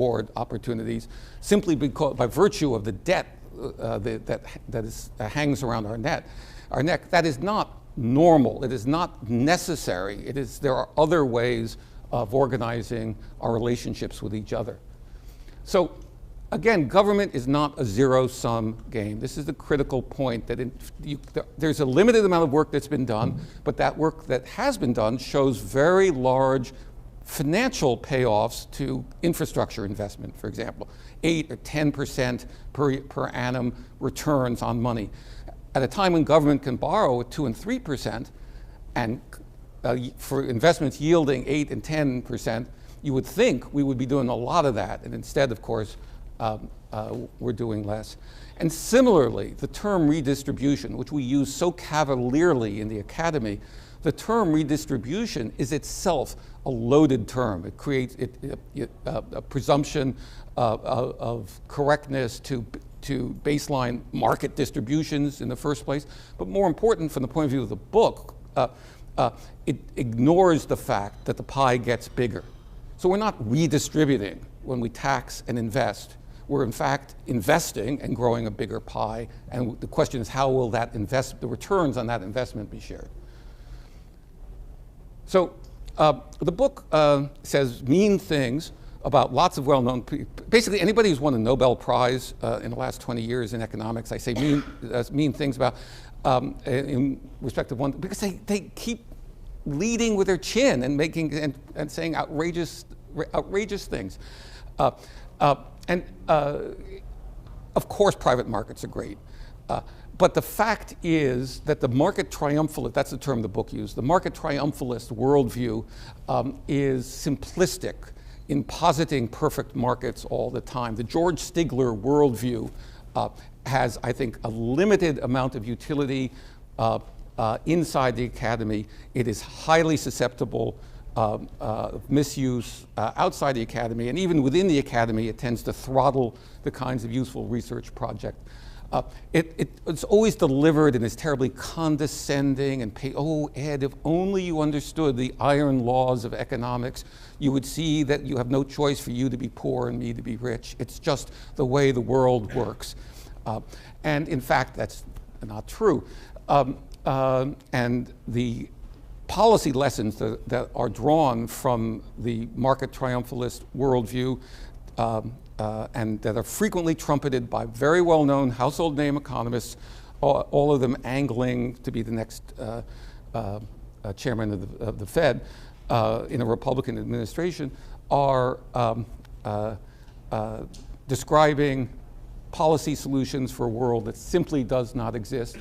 reward opportunities simply because, by virtue of the debt that hangs around our neck. That is not normal. It is not necessary. There are other ways of organizing our relationships with each other. So again, government is not a zero-sum game. This is the critical point, that there's a limited amount of work that's been done, but that work that has been done shows very large financial payoffs to infrastructure investment, for example, 8 or 10% per annum returns on money. At a time when government can borrow at 2 and 3%, and for investments yielding 8 and 10%, you would think we would be doing a lot of that, and instead, of course, we're doing less. And similarly, the term redistribution, which we use so cavalierly in the academy, the term redistribution is itself a loaded term. It creates a presumption of correctness to baseline market distributions in the first place. But more important from the point of view of the book, it ignores the fact that the pie gets bigger. So we're not redistributing when we tax and invest. We're in fact investing and growing a bigger pie. And the question is, how will the returns on that investment be shared? So the book says mean things about lots of well-known people. Basically, anybody who's won a Nobel Prize in the last 20 years in economics, I say mean things about in respect of one, because they keep leading with their chin and making and saying outrageous things. And of course, private markets are great. But the fact is that the market triumphalist, that's the term the book used, the market triumphalist worldview is simplistic in positing perfect markets all the time. The George Stigler worldview has, I think, a limited amount of utility inside the academy. It is highly susceptible of misuse outside the academy, and even within the academy, it tends to throttle the kinds of useful research projects. It's always delivered in this terribly condescending and oh, Ed, if only you understood the iron laws of economics, you would see that you have no choice for you to be poor and me to be rich. It's just the way the world works. And in fact, that's not true. And the policy lessons that are drawn from the market triumphalist worldview and that are frequently trumpeted by very well-known household name economists, all of them angling to be the next chairman of the Fed in a Republican administration, are describing policy solutions for a world that simply does not exist.